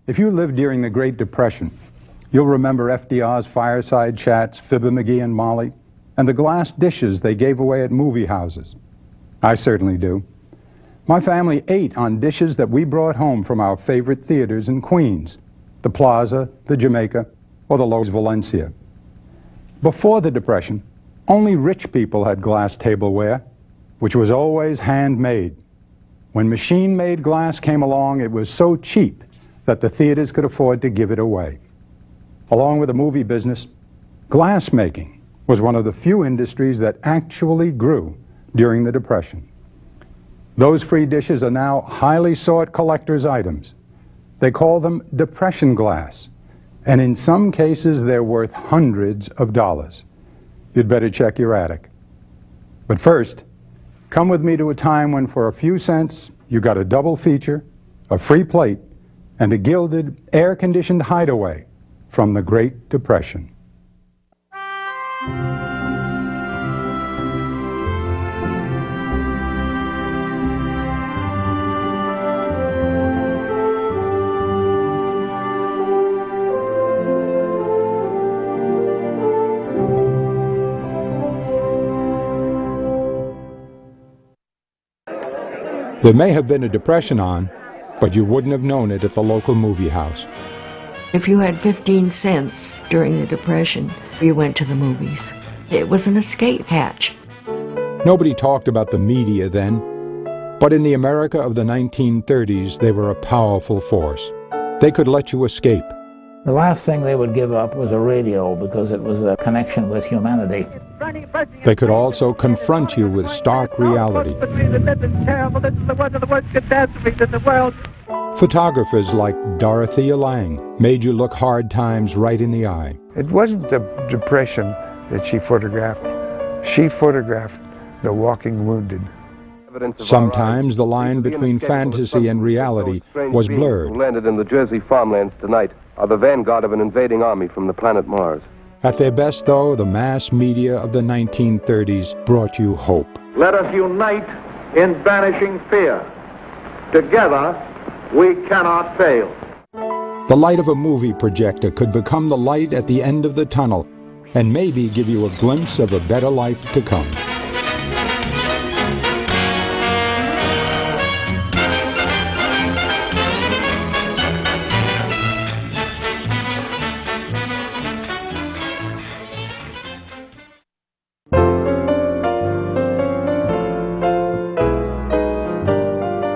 If you lived during the Great Depression, you'll remember FDR's fireside chats, Fibber McGee and Molly, and the glass dishes they gave away at movie houses. I certainly do. My family ate on dishes that we brought home from our favorite theaters in Queens, the Plaza, the Jamaica, or the Loews Valencia. Before the Depression, only rich people had glass tableware, which was always handmade. When machine-made glass came along, it was so cheap that the theaters could afford to give it away. Along with the movie business, glass making was one of the few industries that actually grew during the Depression. Those free dishes are now highly sought collector's items. They call them Depression glass, and in some cases they're worth hundreds of dollars. You'd better check your attic. But first, come with me to a time when for a few cents you got a double feature, a free plate, and a gilded, air-conditioned hideaway from the Great Depression. There may have been a depression on, but you wouldn't have known it at the local movie house. If you had 15 cents during the Depression, you went to the movies. It was an escape hatch. Nobody talked about the media then, but in the America of the 1930s, they were a powerful force. They could let you escape. The last thing they would give up was a radio because it was a connection with humanity. They could also confront you with stark reality. Photographers like Dorothea Lange made you look hard times right in the eye. It wasn't the Depression that she photographed. She photographed the walking wounded. Sometimes the line between fantasy and reality was blurred. Who landed in the Jersey farmlands tonight are the vanguard of an invading army from the planet Mars. At their best, though, the mass media of the 1930s brought you hope. Let us unite in banishing fear. Together, we cannot fail. The light of a movie projector could become the light at the end of the tunnel and maybe give you a glimpse of a better life to come.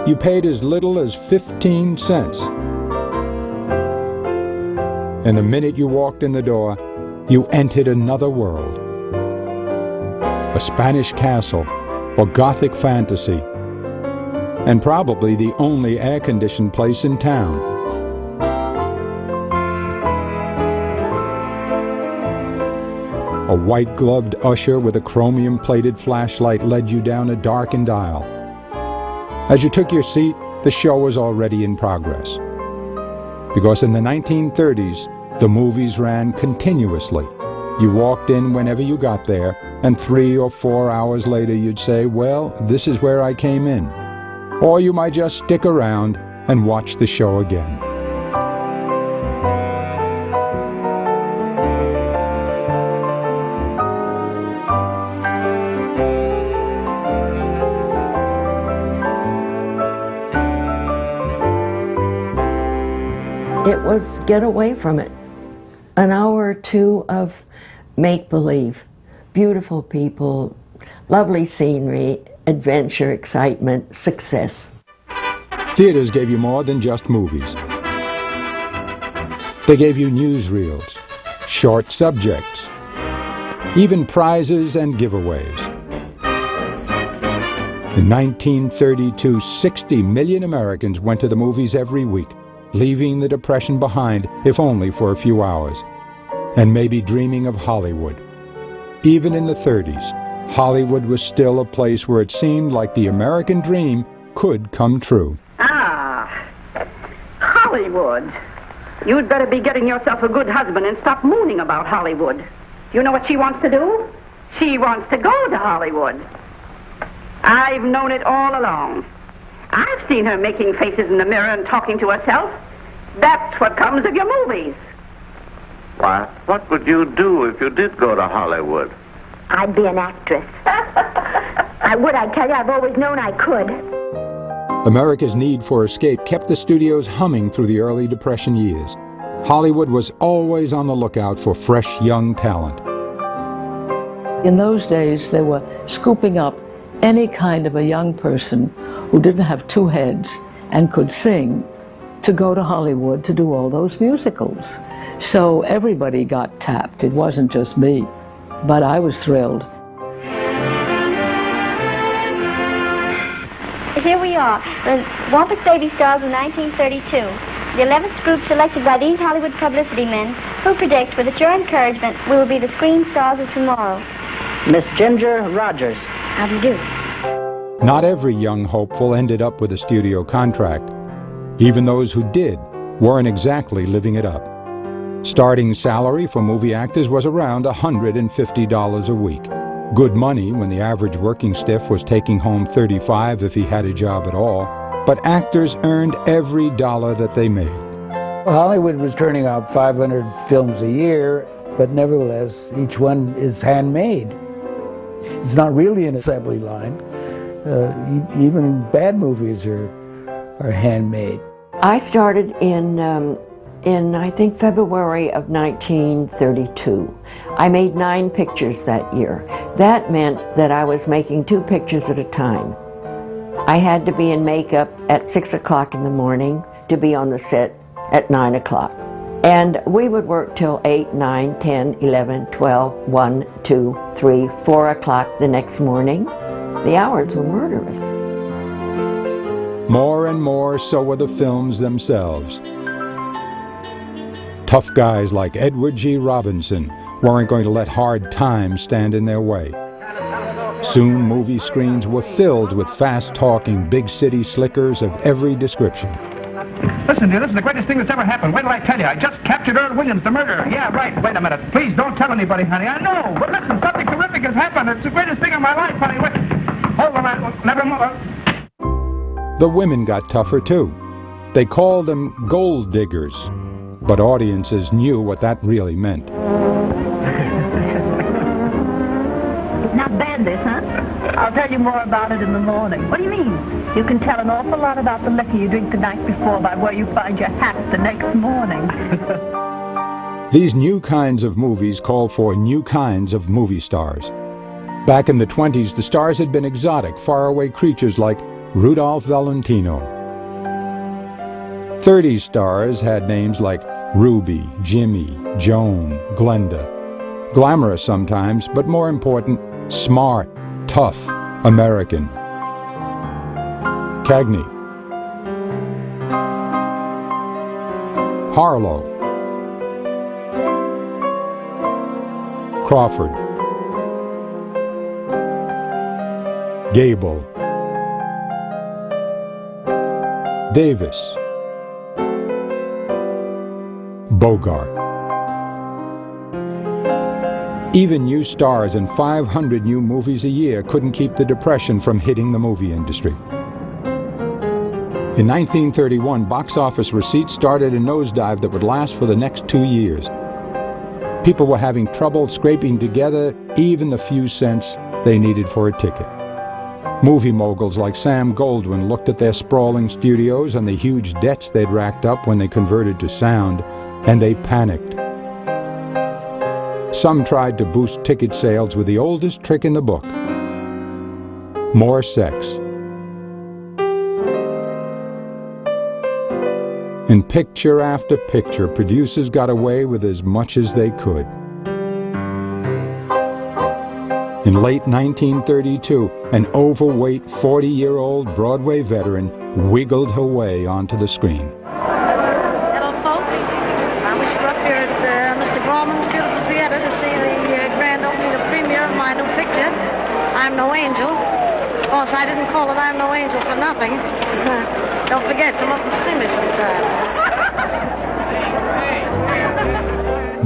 You paid as little as 15 cents. And the minute you walked in the door, you entered another world. A Spanish castle or Gothic fantasy. And probably the only air-conditioned place in town. A white-gloved usher with a chromium-plated flashlight led you down a darkened aisle. As you took your seat, the show was already in progress. Because in the 1930s, the movies ran continuously. You walked in whenever you got there, and 3 or 4 hours later you'd say, well, this is where I came in. Or you might just stick around and watch the show again. It was get away from it. An hour or two of make-believe. Beautiful people, lovely scenery, adventure, excitement, success. Theaters gave you more than just movies. They gave you newsreels, short subjects, even prizes and giveaways. In 1932, 60 million Americans went to the movies every week, leaving the Depression behind, if only for a few hours, and maybe dreaming of Hollywood. Even in the 30s, Hollywood was still a place where it seemed like the American dream could come true. Ah, Hollywood. You'd better be getting yourself a good husband and stop mooning about Hollywood. You know what she wants to do? She wants to go to Hollywood. I've known it all along. I've seen her making faces in the mirror and talking to herself. That's what comes of your movies. Why, what would you do if you did go to Hollywood? I'd be an actress. I would, I tell you. I've always known I could. America's need for escape kept the studios humming through the early Depression years. Hollywood was always on the lookout for fresh, young talent. In those days, they were scooping up any kind of a young person who didn't have two heads and could sing to go to Hollywood to do all those musicals. So everybody got tapped. It wasn't just me. But I was thrilled. Here we are, the Wampus Baby Stars of 1932. The 11th group selected by these Hollywood publicity men who predict, with your encouragement, we will be the screen stars of tomorrow. Miss Ginger Rogers. How do you do? Not every young hopeful ended up with a studio contract. Even those who did weren't exactly living it up. Starting salary for movie actors was around $150 a week. Good money when the average working stiff was taking home $35 if he had a job at all. But actors earned every dollar that they made. Hollywood was turning out 500 films a year, but nevertheless, each one is handmade. It's not really an assembly line. Even bad movies are handmade. I started in I think February of 1932. I made 9 pictures that year. That meant that I was making 2 pictures at a time. I had to be in makeup at 6 o'clock in the morning to be on the set at 9 o'clock. And we would work till 8, 9, 10, 11, 12, 1, 2, 3, 4 o'clock the next morning. The hours were murderous. More and more, so were the films themselves. Tough guys like Edward G. Robinson weren't going to let hard times stand in their way. Soon movie screens were filled with fast-talking big city slickers of every description. Listen, dear, this is the greatest thing that's ever happened. Wait till I tell you. I just captured Earl Williams, the murderer. Yeah, right. Wait a minute. Please don't tell anybody, honey. I know. But listen, something terrific has happened. It's the greatest thing of my life, honey. Wait. Hold on. Never mind. The women got tougher, too. They called them gold diggers. But audiences knew what that really meant. It's not bad, this, huh? I'll tell you more about it in the morning. What do you mean? You can tell an awful lot about the liquor you drink the night before by where you find your hat the next morning. These new kinds of movies called for new kinds of movie stars. Back in the 20s, the stars had been exotic, faraway creatures like Rudolph Valentino. 30s stars had names like Ruby, Jimmy, Joan, Glenda. Glamorous sometimes, but more important, smart, tough, American. Cagney. Harlow. Crawford. Gable. Davis. Bogart. Even new stars and 500 new movies a year couldn't keep the Depression from hitting the movie industry. In 1931, box office receipts started a nosedive that would last for the next 2 years. People were having trouble scraping together even the few cents they needed for a ticket. Movie moguls like Sam Goldwyn looked at their sprawling studios and the huge debts they'd racked up when they converted to sound, and they panicked. Some tried to boost ticket sales with the oldest trick in the book: more sex. In picture after picture, producers got away with as much as they could. In late 1932, an overweight 40-year-old Broadway veteran wiggled her way onto the screen. Hello, folks. We're up here at Mr. Gorman's beautiful theater to see the grand opening of premiere of my new picture, I'm No Angel. Of course, I didn't call it I'm No Angel for nothing. Don't forget, come up and see me sometime.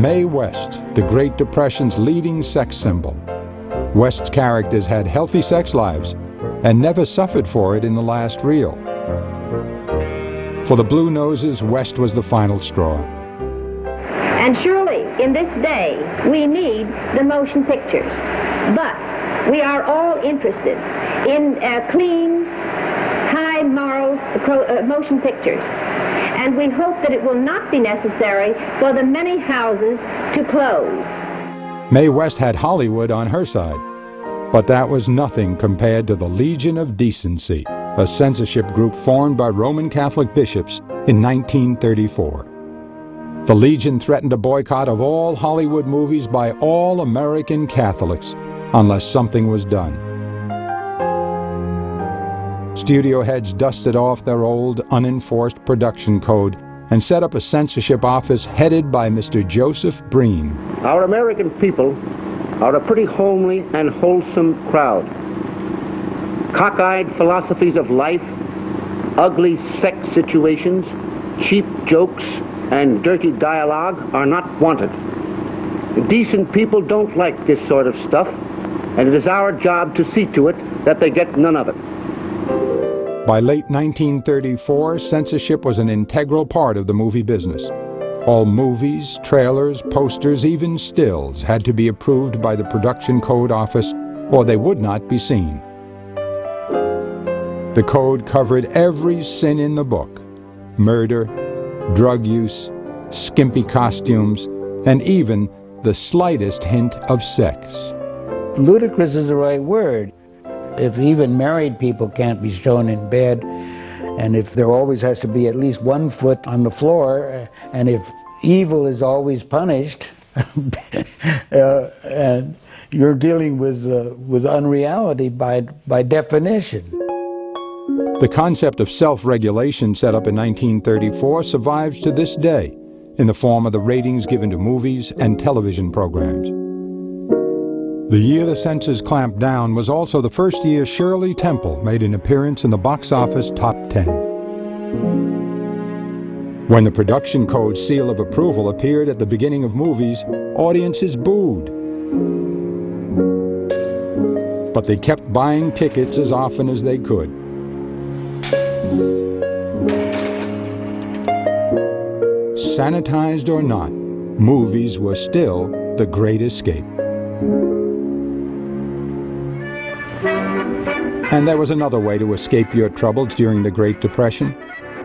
Mae West, the Great Depression's leading sex symbol. West's characters had healthy sex lives and never suffered for it in the last reel. For the Blue Noses, West was the final straw. And surely, in this day, we need the motion pictures. But we are all interested in clean, high moral motion pictures. And we hope that it will not be necessary for the many houses to close. Mae West had Hollywood on her side, but that was nothing compared to the Legion of Decency, a censorship group formed by Roman Catholic bishops in 1934. The Legion threatened a boycott of all Hollywood movies by all American Catholics unless something was done. Studio heads dusted off their old, unenforced production code and set up a censorship office headed by Mr. Joseph Breen. Our American people are a pretty homely and wholesome crowd. Cockeyed philosophies of life, ugly sex situations, cheap jokes, and dirty dialogue are not wanted. Decent people don't like this sort of stuff, and it is our job to see to it that they get none of it. By late 1934, censorship was an integral part of the movie business. All movies, trailers, posters, even stills had to be approved by the Production Code Office or they would not be seen. The code covered every sin in the book: murder, drug use, skimpy costumes, and even the slightest hint of sex. Ludicrous is the right word. If even married people can't be shown in bed, and if there always has to be at least 1 foot on the floor, and if evil is always punished, and you're dealing with unreality by definition. The concept of self-regulation set up in 1934 survives to this day in the form of the ratings given to movies and television programs. The year the censors clamped down was also the first year Shirley Temple made an appearance in the box office top 10. When the Production Code seal of approval appeared at the beginning of movies, audiences booed. But they kept buying tickets as often as they could. Sanitized or not, movies were still the great escape. And there was another way to escape your troubles during the Great Depression.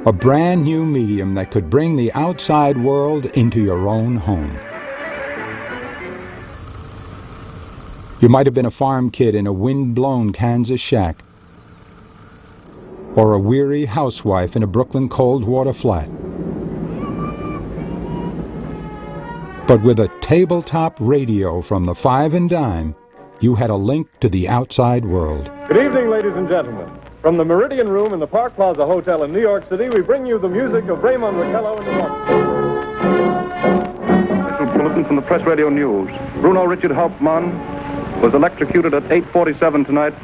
A brand new medium that could bring the outside world into your own home. You might have been a farm kid in a wind-blown Kansas shack, or a weary housewife in a Brooklyn cold water flat. But with a tabletop radio from the Five and Dime, you had a link to the outside world. Good evening, ladies and gentlemen. From the Meridian Room in the Park Plaza Hotel in New York City, we bring you the music of Raymond Riccello and the Rockets. Special bulletin from the Press Radio News. Bruno Richard Hauptmann was electrocuted at 8:47 tonight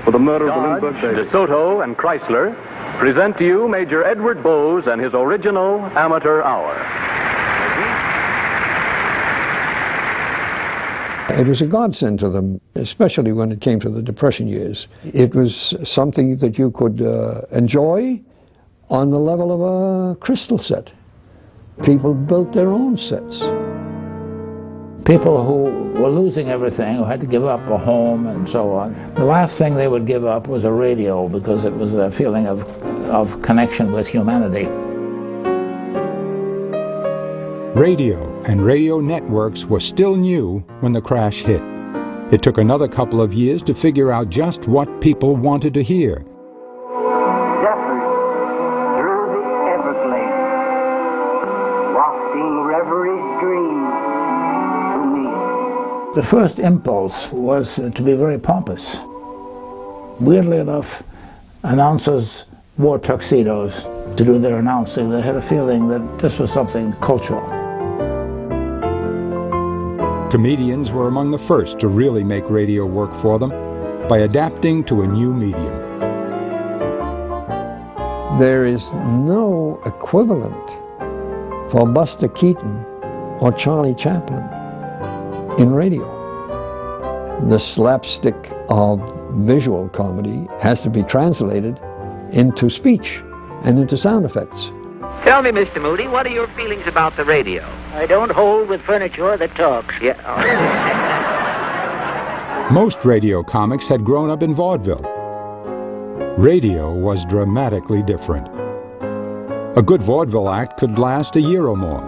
for the murder of the Lindbergh Davis. DeSoto and Chrysler present to you Major Edward Bowes and his original Amateur Hour. It was a godsend to them, especially when it came to the Depression years. It was something that you could enjoy on the level of a crystal set. People built their own sets. People who were losing everything, who had to give up a home and so on, the last thing they would give up was a radio because it was a feeling of connection with humanity. Radio and radio networks were still new when the crash hit. It took another couple of years to figure out just what people wanted to hear. Zephyrs through the Everglades, wafting reverie's dreams to me. The first impulse was to be very pompous. Weirdly enough, announcers wore tuxedos to do their announcing. They had a feeling that this was something cultural. Comedians were among the first to really make radio work for them by adapting to a new medium. There is no equivalent for Buster Keaton or Charlie Chaplin in radio. The slapstick of visual comedy has to be translated into speech and into sound effects. Tell me, Mr. Moody, what are your feelings about the radio? I don't hold with furniture that talks. Yeah. Most radio comics had grown up in vaudeville. Radio was dramatically different. A good vaudeville act could last a year or more,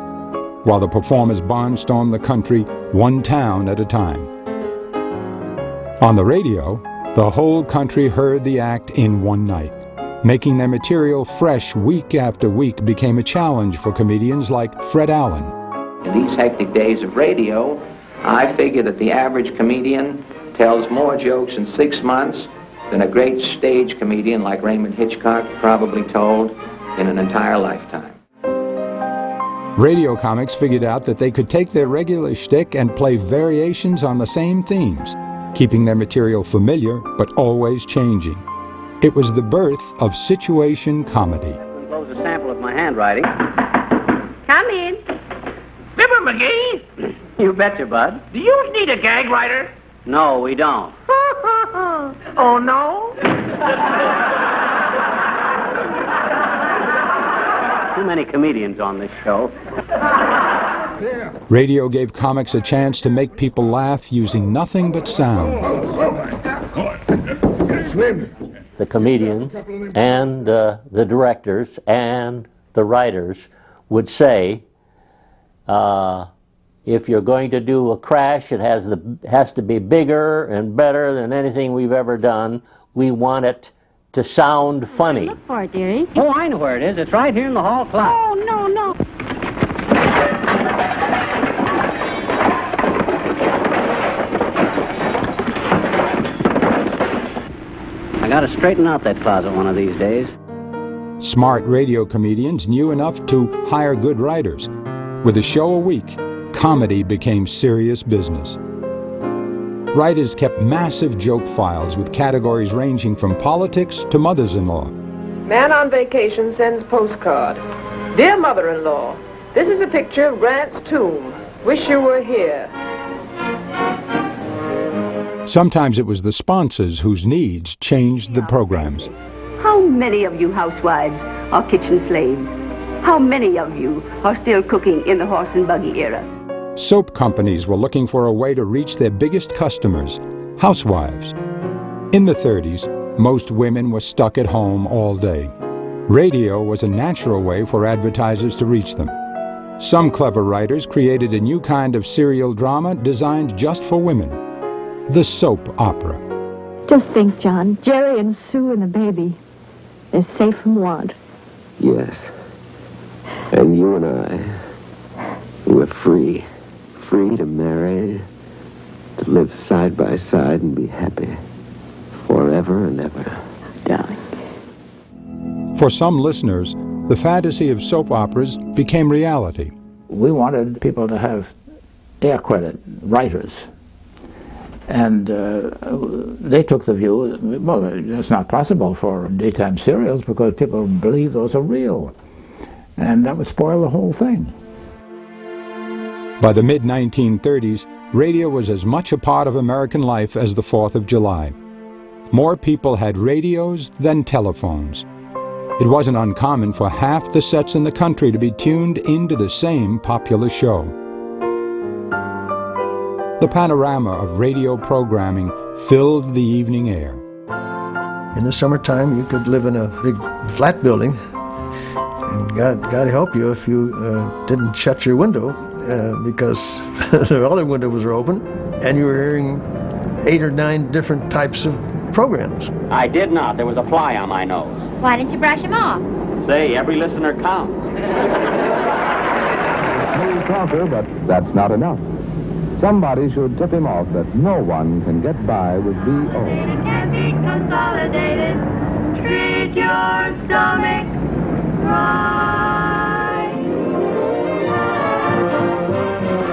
while the performers barnstormed the country one town at a time. On the radio, the whole country heard the act in one night. Making their material fresh week after week became a challenge for comedians like Fred Allen. In these hectic days of radio, I figure that the average comedian tells more jokes in 6 months than a great stage comedian like Raymond Hitchcock probably told in an entire lifetime. Radio comics figured out that they could take their regular shtick and play variations on the same themes, keeping their material familiar but always changing. It was the birth of situation comedy. Enclose a sample of my handwriting. Come in. Fibber McGee? You betcha, Bud. Do you need a gag writer? No, we don't. Oh, no? Too many comedians on this show. Radio gave comics a chance to make people laugh using nothing but sound. The comedians and the directors and the writers would say, if you're going to do a crash, it has to be bigger and better than anything we've ever done. We want it to sound funny. Look for it, dearie. Oh, I know where it is. It's right here in the hall clock. Oh, no, no. I gotta straighten out that closet one of these days. Smart radio comedians knew enough to hire good writers. With a show a week, comedy became serious business. Writers kept massive joke files with categories ranging from politics to mothers-in-law. Man on vacation sends postcard. Dear mother-in-law, this is a picture of Grant's tomb. Wish you were here. Sometimes it was the sponsors whose needs changed the programs. How many of you housewives are kitchen slaves? How many of you are still cooking in the horse and buggy era? Soap companies were looking for a way to reach their biggest customers, housewives. In the 30s, most women were stuck at home all day. Radio was a natural way for advertisers to reach them. Some clever writers created a new kind of serial drama designed just for women, the soap opera. Just think, John, Jerry and Sue and the baby, they're safe from want. Yes. And you and I, we're free. Free to marry, to live side by side and be happy forever and ever. Darling. For some listeners, the fantasy of soap operas became reality. We wanted people to have air credit, writers. And they took the view, well, it's not possible for daytime serials because people believe those are real. And that would spoil the whole thing. By the mid-1930s, radio was as much a part of American life as the 4th of July. More people had radios than telephones. It wasn't uncommon for half the sets in the country to be tuned into the same popular show. The panorama of radio programming filled the evening air. In the summertime, you could live in a big flat building, and God help you if you didn't shut your window because the other windows were open, and you were hearing 8 or 9 different types of programs. I did not. There was a fly on my nose. Why didn't you brush him off? Say, every listener counts. Smooth talker, but that's not enough. Somebody should tip him off that no one can get by with B.O. It can be consolidated. Treat your stomach right.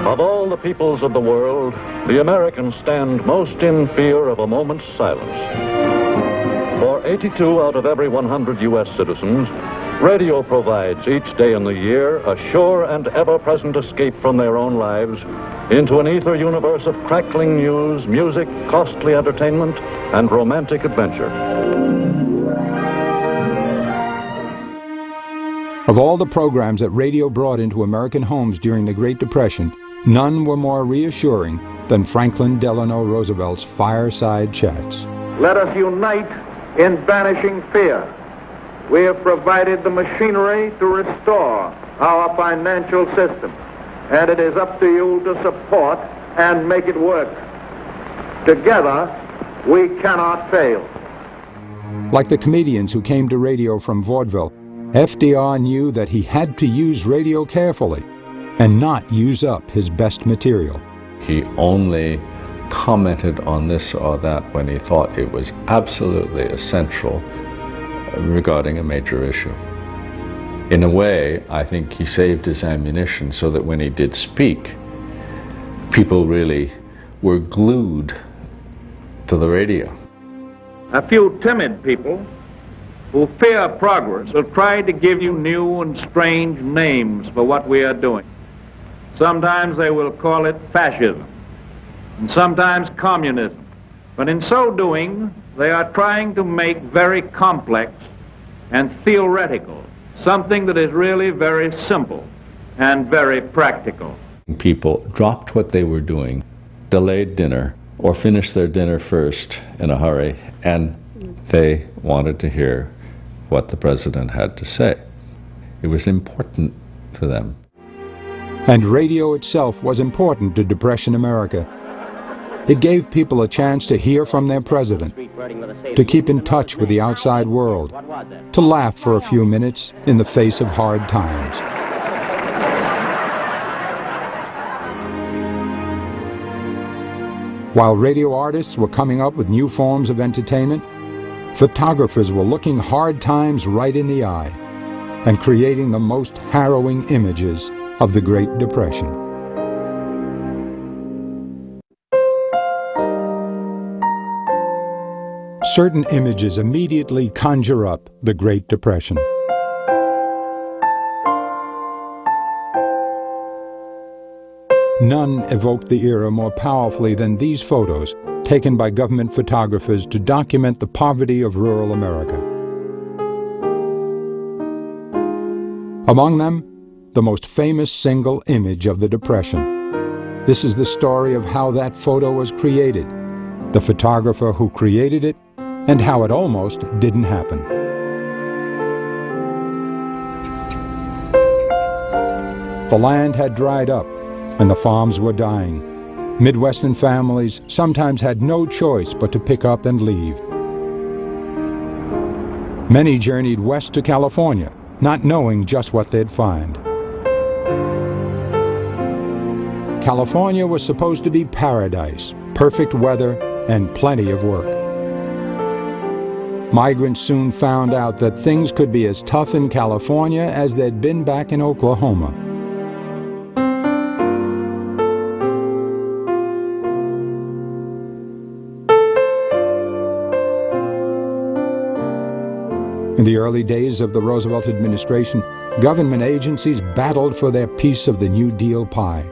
Of all the peoples of the world, the Americans stand most in fear of a moment's silence. For 82 out of every 100 U.S. citizens, radio provides each day in the year a sure and ever-present escape from their own lives into an ether universe of crackling news, music, costly entertainment, and romantic adventure. Of all the programs that radio brought into American homes during the Great Depression, none were more reassuring than Franklin Delano Roosevelt's Fireside Chats. Let us unite in banishing fear. We have provided the machinery to restore our financial system, and it is up to you to support and make it work. Together, we cannot fail. Like the comedians who came to radio from vaudeville, FDR knew that he had to use radio carefully and not use up his best material. He only commented on this or that when he thought it was absolutely essential regarding a major issue. In a way, I think he saved his ammunition so that when he did speak, people really were glued to the radio. A few timid people who fear progress will try to give you new and strange names for what we are doing. Sometimes they will call it fascism, and sometimes communism. But in so doing, they are trying to make very complex and theoretical something that is really very simple and very practical. People dropped what they were doing, delayed dinner, or finished their dinner first in a hurry, and they wanted to hear what the president had to say. It was important for them. And radio itself was important to Depression America. It gave people a chance to hear from their president, to keep in touch with the outside world, to laugh for a few minutes in the face of hard times. While radio artists were coming up with new forms of entertainment, photographers were looking hard times right in the eye and creating the most harrowing images of the Great Depression. Certain images immediately conjure up the Great Depression. None evoked the era more powerfully than these photos taken by government photographers to document the poverty of rural America. Among them, the most famous single image of the Depression. This is the story of how that photo was created, the photographer who created it, and how it almost didn't happen. The land had dried up, and the farms were dying. Midwestern families sometimes had no choice but to pick up and leave. Many journeyed west to California, not knowing just what they'd find. California was supposed to be paradise, perfect weather, and plenty of work. Migrants soon found out that things could be as tough in California as they'd been back in Oklahoma. In the early days of the Roosevelt administration, government agencies battled for their piece of the New Deal pie.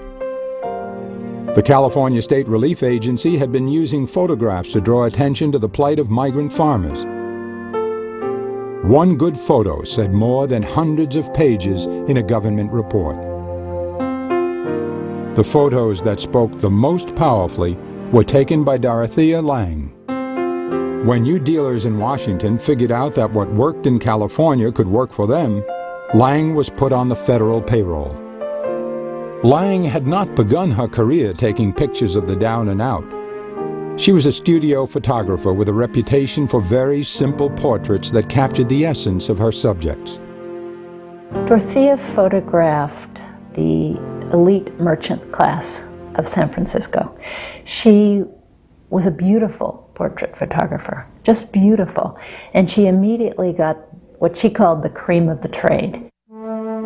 The California State Relief Agency had been using photographs to draw attention to the plight of migrant farmers. One good photo said more than hundreds of pages in a government report. The photos that spoke the most powerfully were taken by Dorothea Lange. When New Dealers in Washington figured out that what worked in California could work for them, Lange was put on the federal payroll. Lange had not begun her career taking pictures of the down and out. She was a studio photographer with a reputation for very simple portraits that captured the essence of her subjects. Dorothea photographed the elite merchant class of San Francisco. She was a beautiful portrait photographer, just beautiful. And she immediately got what she called the cream of the trade.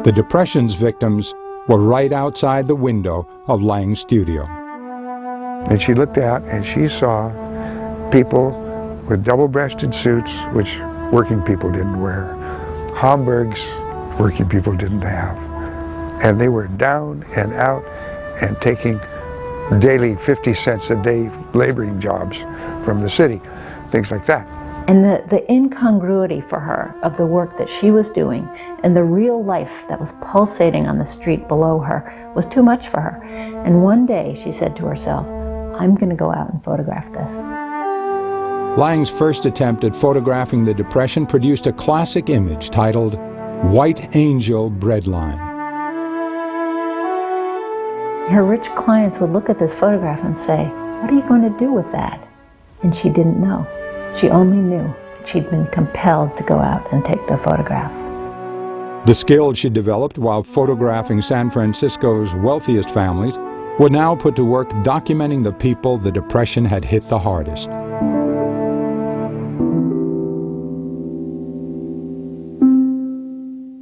The Depression's victims were right outside the window of Lange's studio. And she looked out and she saw people with double-breasted suits, which working people didn't wear, Homburgs working people didn't have. And they were down and out and taking daily 50 cents a day laboring jobs from the city, things like that. And the incongruity for her of the work that she was doing and the real life that was pulsating on the street below her was too much for her. And one day she said to herself, I'm going to go out and photograph this. Lang's first attempt at photographing the Depression produced a classic image titled White Angel Breadline. Her rich clients would look at this photograph and say, what are you going to do with that? And she didn't know. She only knew that she'd been compelled to go out and take the photograph. The skills she developed while photographing San Francisco's wealthiest families were now put to work documenting the people the Depression had hit the hardest.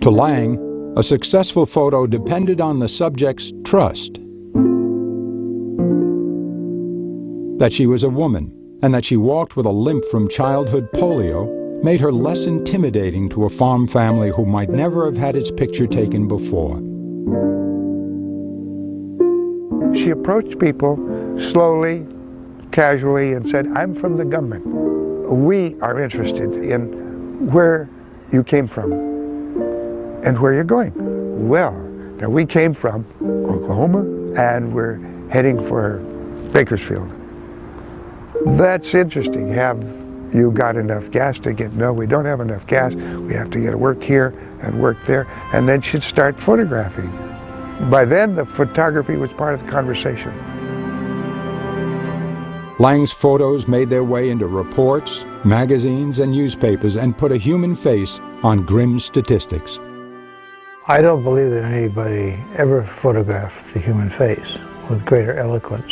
To Lang, a successful photo depended on the subject's trust. That she was a woman and that she walked with a limp from childhood polio made her less intimidating to a farm family who might never have had its picture taken before. She approached people slowly, casually, and said, I'm from the government. We are interested in where you came from and where you're going. Well, now we came from Oklahoma and we're heading for Bakersfield. That's interesting. Have you got enough gas to get? No, we don't have enough gas. We have to get to work here and work there. And then she'd start photographing. By then, the photography was part of the conversation. Lang's photos made their way into reports, magazines, and newspapers and put a human face on grim statistics. I don't believe that anybody ever photographed the human face with greater eloquence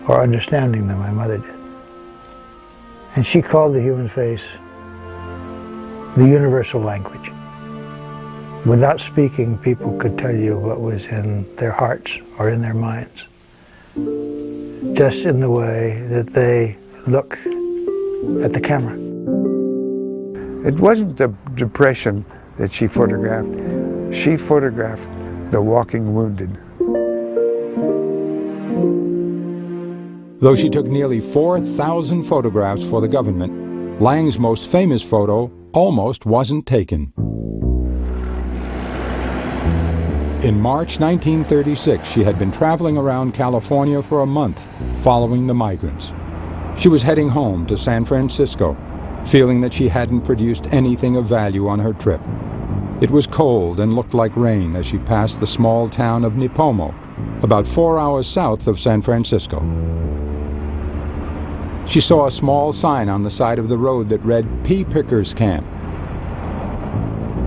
or understanding than my mother did. And she called the human face the universal language. Without speaking, people could tell you what was in their hearts or in their minds, just in the way that they look at the camera. It wasn't the Depression that she photographed. She photographed the walking wounded. Though she took nearly 4,000 photographs for the government, Lang's most famous photo almost wasn't taken. In March 1936, she had been traveling around California for a month, following the migrants. She was heading home to San Francisco, feeling that she hadn't produced anything of value on her trip. It was cold and looked like rain as she passed the small town of Nipomo, about 4 hours south of San Francisco. She saw a small sign on the side of the road that read Pea Pickers Camp.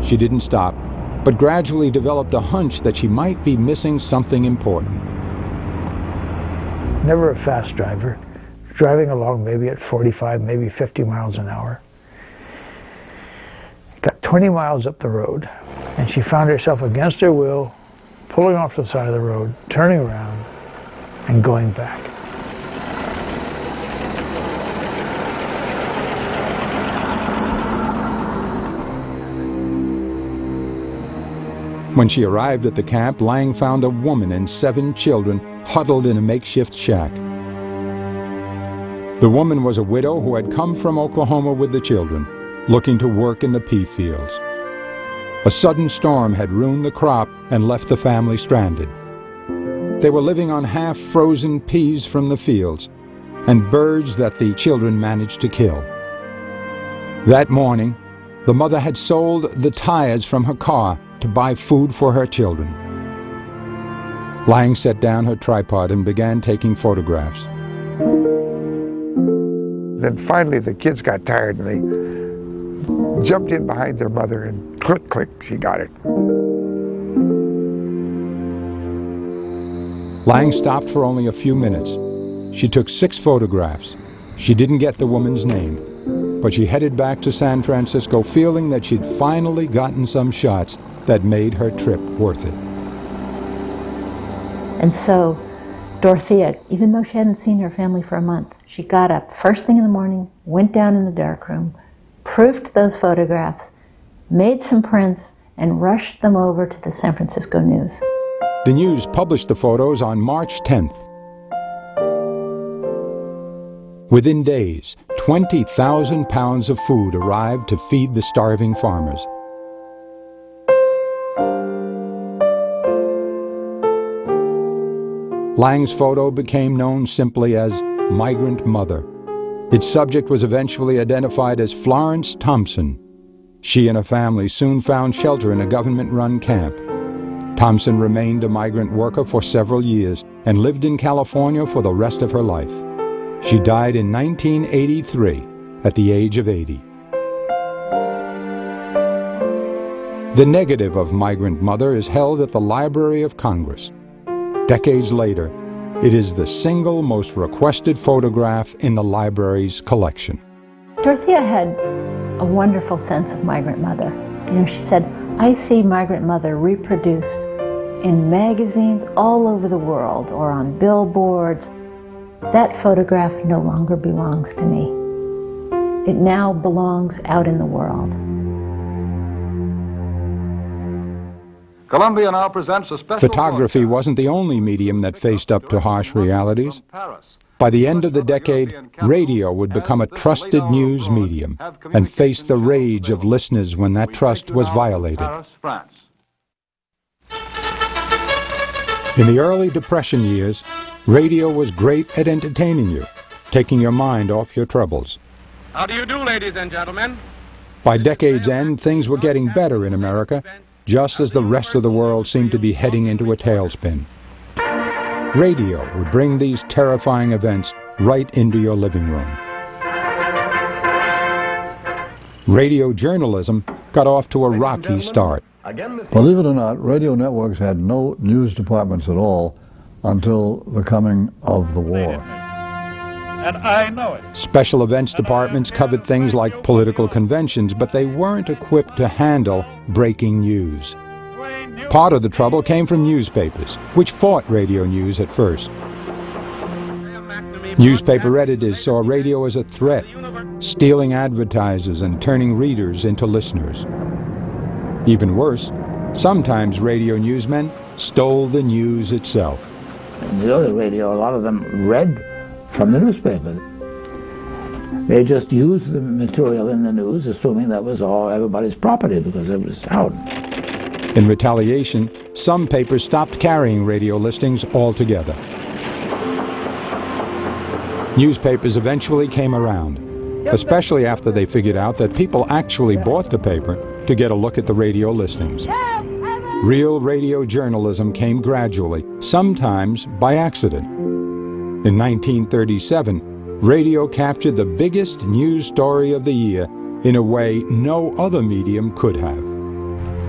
She didn't stop, but gradually developed a hunch that she might be missing something important. Never a fast driver, driving along maybe at 45, maybe 50 miles an hour. Got 20 miles up the road, and she found herself against her will, pulling off the side of the road, turning around, and going back. When she arrived at the camp, Lang found a woman and 7 children huddled in a makeshift shack. The woman was a widow who had come from Oklahoma with the children, looking to work in the pea fields. A sudden storm had ruined the crop and left the family stranded. They were living on half-frozen peas from the fields and birds that the children managed to kill. That morning, the mother had sold the tires from her car to buy food for her children. Lang set down her tripod and began taking photographs. Then finally the kids got tired and they jumped in behind their mother and click, click, she got it. Lang stopped for only a few minutes. She took 6 photographs. She didn't get the woman's name, but she headed back to San Francisco feeling that she'd finally gotten some shots that made her trip worth it. And so Dorothea, even though she hadn't seen her family for a month, she got up first thing in the morning, went down in the darkroom, proofed those photographs, made some prints, and rushed them over to the San Francisco News. The News published the photos on March 10th. Within days, 20,000 pounds of food arrived to feed the starving farmers. Lang's photo became known simply as Migrant Mother. Its subject was eventually identified as Florence Thompson. She and her family soon found shelter in a government-run camp. Thompson remained a migrant worker for several years and lived in California for the rest of her life. She died in 1983 at the age of 80. The negative of Migrant Mother is held at the Library of Congress. Decades later, it is the single most requested photograph in the library's collection. Dorothea had a wonderful sense of Migrant Mother. You know, she said, I see Migrant Mother reproduced in magazines all over the world or on billboards. That photograph no longer belongs to me. It now belongs out in the world. Columbia now presents a special Photography wasn't the only medium that faced up to harsh realities. By the end of the decade, radio would become a trusted news medium and face the rage of listeners when that trust was violated. In the early Depression years, radio was great at entertaining you, taking your mind off your troubles. How do you do, ladies and gentlemen? By decade's end, things were getting better in America, just as the rest of the world seemed to be heading into a tailspin. Radio would bring these terrifying events right into your living room. Radio journalism got off to a rocky start. Believe it or not, radio networks had no news departments at all until the coming of the war. And I know it. Special events departments covered things like political conventions, but they weren't equipped to handle breaking news. Part of the trouble came from newspapers, which fought radio news at first. Newspaper editors saw radio as a threat, stealing advertisers and turning readers into listeners. Even worse, sometimes radio newsmen stole the news itself. In the early radio, a lot of them read from the newspaper. They just used the material in the news, assuming that was all everybody's property because it was out. In retaliation, some papers stopped carrying radio listings altogether. Newspapers eventually came around, especially after they figured out that people actually bought the paper to get a look at the radio listings. Real radio journalism came gradually, sometimes by accident. In 1937, radio captured the biggest news story of the year in a way no other medium could have.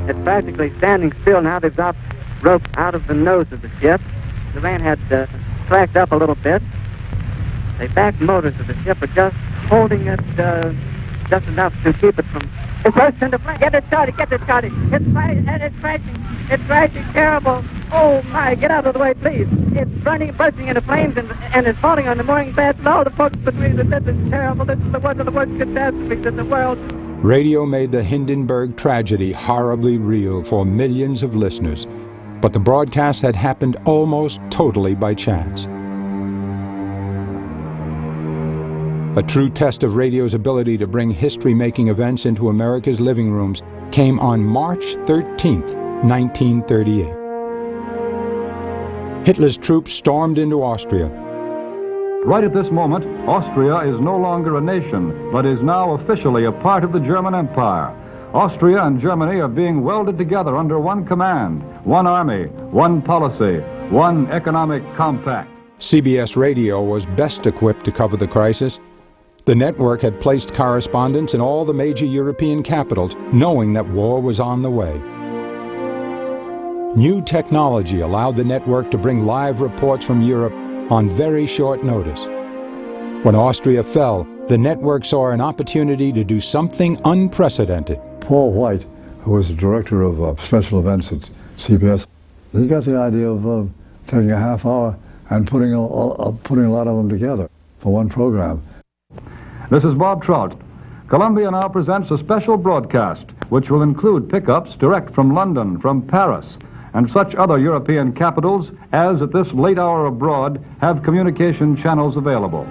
It's practically standing still now. They've got rope out of the nose of the ship. The man had slacked up a little bit. The back motors of the ship are just holding it just enough to keep it from... It bursts into flames. Get it started, get it started. It's crashing terrible. Oh my, get out of the way, please. It's bursting into flames and it's falling on the mooring beds and all the folks between the beds. It's terrible. This is one of the worst catastrophes in the world. Radio made the Hindenburg tragedy horribly real for millions of listeners, but the broadcast had happened almost totally by chance. A true test of radio's ability to bring history-making events into America's living rooms came on March 13th, 1938. Hitler's troops stormed into Austria. Right at this moment, Austria is no longer a nation, but is now officially a part of the German Empire. Austria and Germany are being welded together under one command, one army, one policy, one economic compact. CBS Radio was best equipped to cover the crisis. The network had placed correspondents in all the major European capitals, knowing that war was on the way. New technology allowed the network to bring live reports from Europe on very short notice. When Austria fell, the network saw an opportunity to do something unprecedented. Paul White, who was the director of special events at CBS, he got the idea of taking a half hour and putting a lot of them together for one program. This is Bob Trout. Columbia now presents a special broadcast, which will include pickups direct from London, from Paris, and such other European capitals as at this late hour abroad have communication channels available.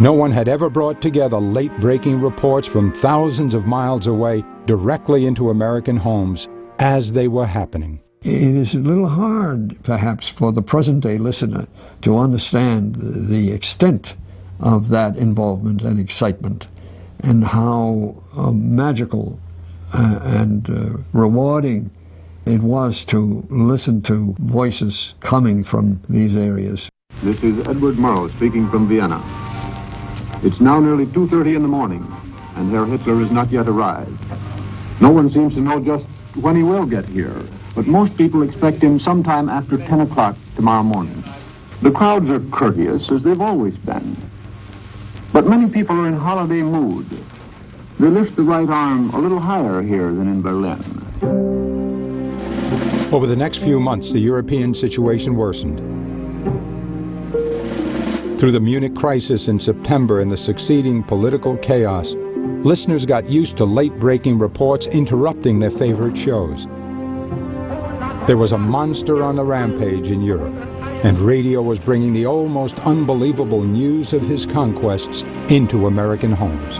No one had ever brought together late-breaking reports from thousands of miles away directly into American homes as they were happening. It is a little hard, perhaps, for the present-day listener to understand the extent of that involvement and excitement, and how magical and rewarding it was to listen to voices coming from these areas. This is Edward Murrow speaking from Vienna. It's now nearly 2:30 in the morning, and Herr Hitler has not yet arrived. No one seems to know just when he will get here, but most people expect him sometime after 10 o'clock tomorrow morning. The crowds are courteous, as they've always been. But many people are in holiday mood. They lift the right arm a little higher here than in Berlin. Over the next few months, the European situation worsened. Through the Munich crisis in September and the succeeding political chaos, listeners got used to late-breaking reports interrupting their favorite shows. There was a monster on the rampage in Europe, and radio was bringing the almost unbelievable news of his conquests into American homes.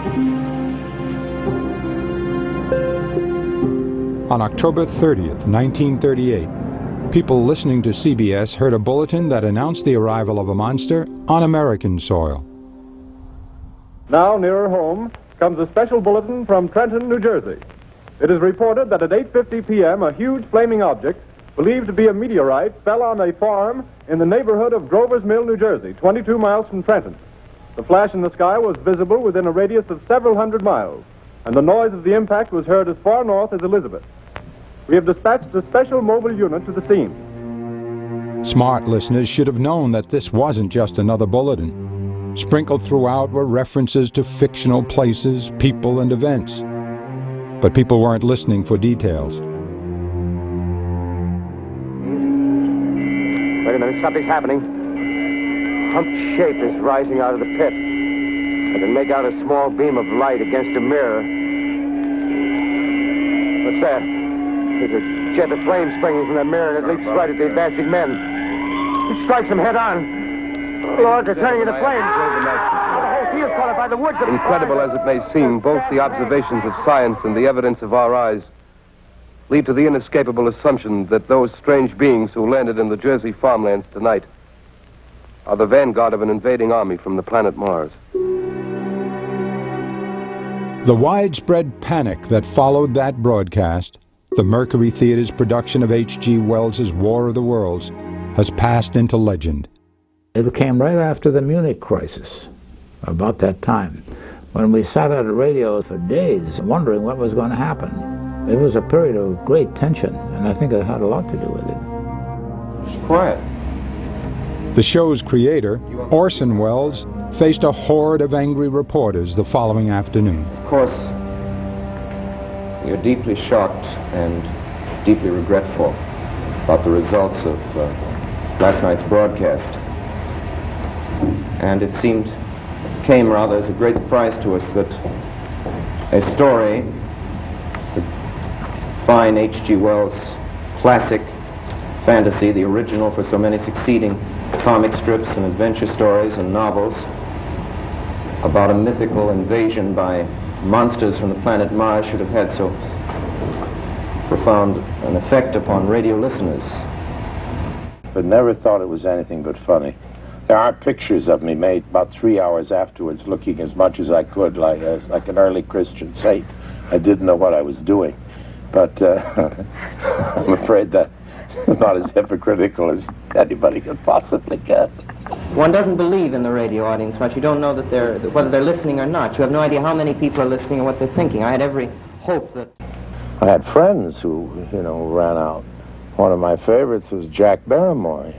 On October 30th, 1938, people listening to CBS heard a bulletin that announced the arrival of a monster on American soil. Now, nearer home, comes a special bulletin from Trenton, New Jersey. It is reported that at 8:50 p.m., a huge flaming object, believed to be a meteorite, fell on a farm in the neighborhood of Grover's Mill, New Jersey, 22 miles from Trenton. The flash in the sky was visible within a radius of several hundred miles, and the noise of the impact was heard as far north as Elizabeth. We have dispatched a special mobile unit to the scene. Smart listeners should have known that this wasn't just another bulletin. Sprinkled throughout were references to fictional places, people, and events. But people weren't listening for details. Wait a minute, something's happening. Humped shape is rising out of the pit. I can make out a small beam of light against a mirror. What's that? There's a jet of flame springing from that mirror, and it leaps right at the advancing men. It strikes them head on. Lord, they're turning into flames. The whole field's caught up by the woods. Incredible as it may seem, both the observations of science and the evidence of our eyes lead to the inescapable assumption that those strange beings who landed in the Jersey farmlands tonight are the vanguard of an invading army from the planet Mars. The widespread panic that followed that broadcast, the Mercury Theater's production of H.G. Wells's War of the Worlds, has passed into legend. It came right after the Munich crisis, about that time, when we sat at a radio for days wondering what was going to happen. It was a period of great tension, and I think it had a lot to do with it. It's quiet. The show's creator, Orson Welles, faced a horde of angry reporters the following afternoon. Of course, we are deeply shocked and deeply regretful about the results of last night's broadcast. And it came rather as a great surprise to us that a story, the fine H.G. Wells classic fantasy, the original for so many succeeding comic strips and adventure stories and novels, about a mythical invasion by monsters from the planet Mars, should have had so profound an effect upon radio listeners. But never thought it was anything but funny. There are pictures of me made about 3 hours afterwards, looking as much as I could like an early Christian saint. I didn't know what I was doing, but I'm afraid that I'm not as hypocritical as anybody could possibly get. One doesn't believe in the radio audience much. You don't know that whether they're listening or not. You have no idea how many people are listening or what they're thinking. I had every hope that... I had friends who, ran out. One of my favorites was Jack Barrymore,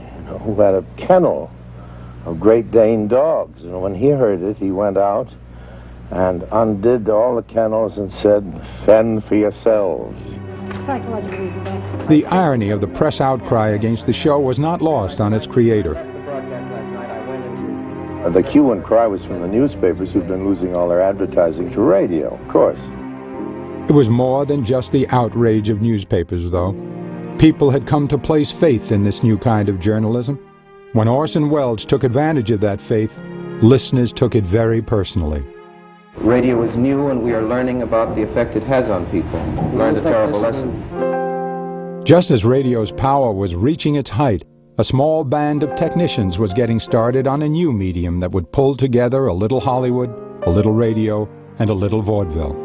who had a kennel of Great Dane dogs. And when he heard it, he went out and undid all the kennels and said, "Fend for yourselves." The irony of the press outcry against the show was not lost on its creator. The hue and cry was from the newspapers who'd been losing all their advertising to radio, of course. It was more than just the outrage of newspapers, though. People had come to place faith in this new kind of journalism. When Orson Welles took advantage of that faith, listeners took it very personally. Radio is new, and we are learning about the effect it has on people. Learned a terrible lesson. Just as radio's power was reaching its height, a small band of technicians was getting started on a new medium that would pull together a little Hollywood, a little radio, and a little vaudeville.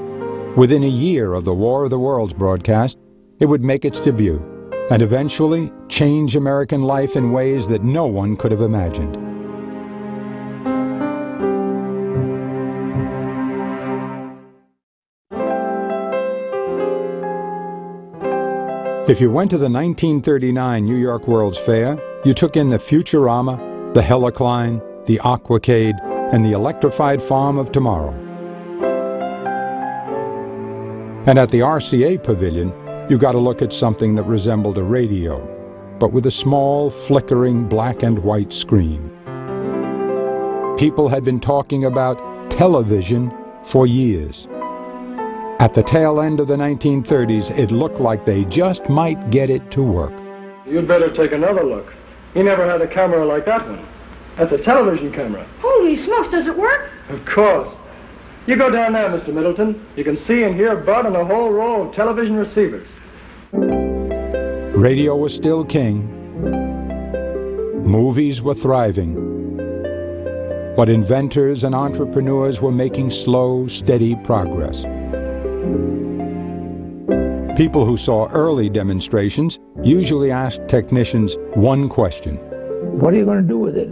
Within a year of the War of the Worlds broadcast, it would make its debut, and eventually change American life in ways that no one could have imagined. If you went to the 1939 New York World's Fair, you took in the Futurama, the Helicline, the Aquacade, and the electrified farm of tomorrow. And at the RCA Pavilion, you got a look at something that resembled a radio, but with a small, flickering black and white screen. People had been talking about television for years. At the tail end of the 1930s, it looked like they just might get it to work. You'd better take another look. He never had a camera like that one. That's a television camera. Holy smokes, does it work? Of course. You go down there, Mr. Middleton. You can see and hear Bud on a whole row of television receivers. Radio was still king. Movies were thriving. But inventors and entrepreneurs were making slow, steady progress. People who saw early demonstrations usually asked technicians one question. What are you going to do with it?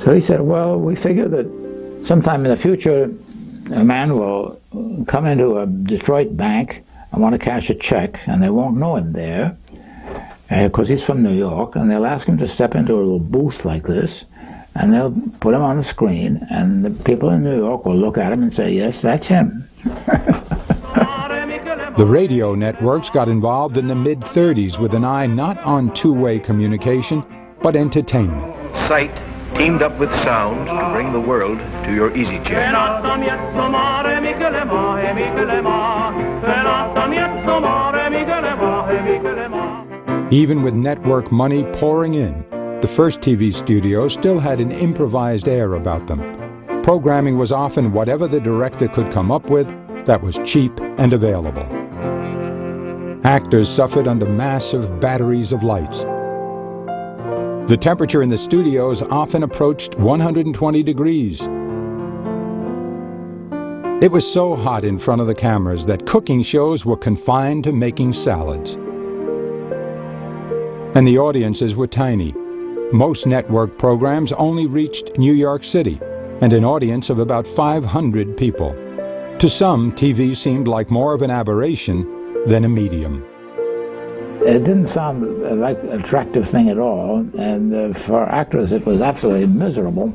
So he said, well, we figure that sometime in the future, a man will come into a Detroit bank and want to cash a check, and they won't know him there because he's from New York, and they'll ask him to step into a little booth like this, and they'll put him on the screen, and the people in New York will look at him and say, yes, that's him. The radio networks got involved in the mid-30s with an eye not on two-way communication, but entertainment. Sight teamed up with sound to bring the world to your easy chair. Even with network money pouring in, the first TV studios still had an improvised air about them. Programming was often whatever the director could come up with that was cheap and available. Actors suffered under massive batteries of lights. The temperature in the studios often approached 120 degrees. It was so hot in front of the cameras that cooking shows were confined to making salads. And the audiences were tiny. Most network programs only reached New York City and an audience of about 500 people. To some, TV seemed like more of an aberration than a medium. It didn't sound like an attractive thing at all, and for actors it was absolutely miserable.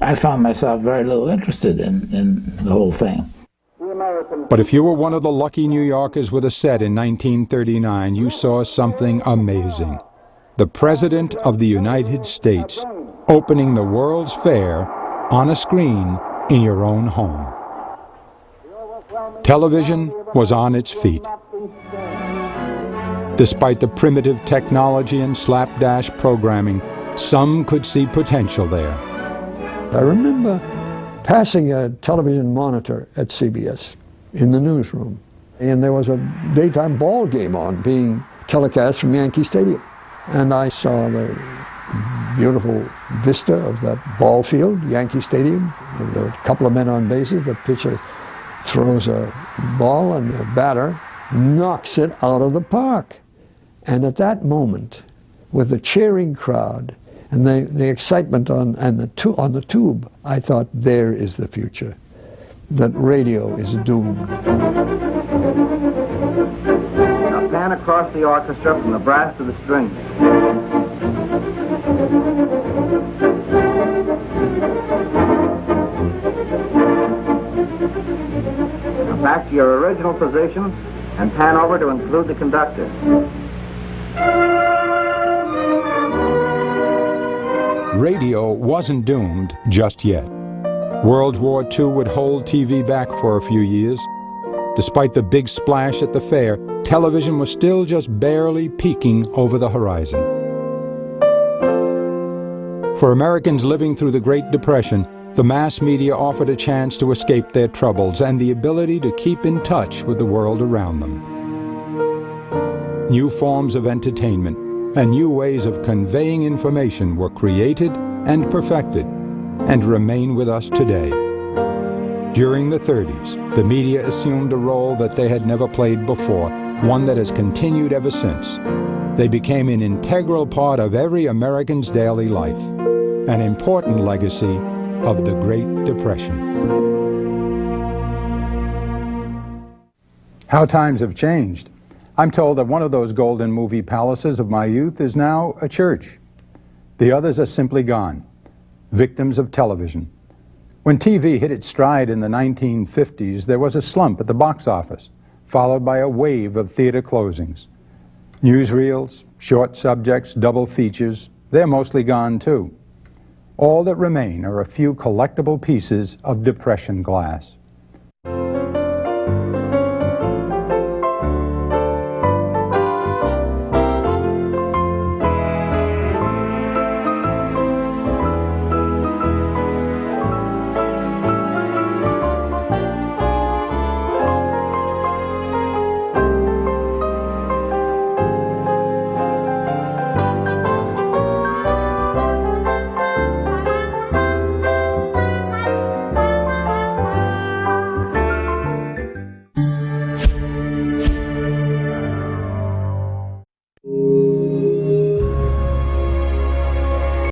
I found myself very little interested in the whole thing. But if you were one of the lucky New Yorkers with a set in 1939, you saw something amazing. The President of the United States opening the World's Fair on a screen in your own home. Television was on its feet. Despite the primitive technology and slapdash programming, some could see potential there. I remember passing a television monitor at CBS in the newsroom, and there was a daytime ball game on being telecast from Yankee Stadium. And I saw the beautiful vista of that ball field, Yankee Stadium. There were a couple of men on bases. The pitcher throws a ball, and the batter knocks it out of the park. And at that moment, with the cheering crowd and the excitement on the tube, I thought, there is the future. That radio is doomed. Now pan across the orchestra from the brass to the strings. Now back to your original position and pan over to include the conductor. Radio wasn't doomed just yet. World War II would hold TV back for a few years. Despite the big splash at the fair, television was still just barely peeking over the horizon. For Americans living through the Great Depression, the mass media offered a chance to escape their troubles and the ability to keep in touch with the world around them. New forms of entertainment and new ways of conveying information were created and perfected and remain with us today. During the 30s, the media assumed a role that they had never played before, one that has continued ever since. They became an integral part of every American's daily life, an important legacy of the Great Depression. How times have changed. I'm told that one of those golden movie palaces of my youth is now a church. The others are simply gone, victims of television. When TV hit its stride in the 1950s, there was a slump at the box office, followed by a wave of theater closings. Newsreels, short subjects, double features, they're mostly gone too. All that remain are a few collectible pieces of Depression glass.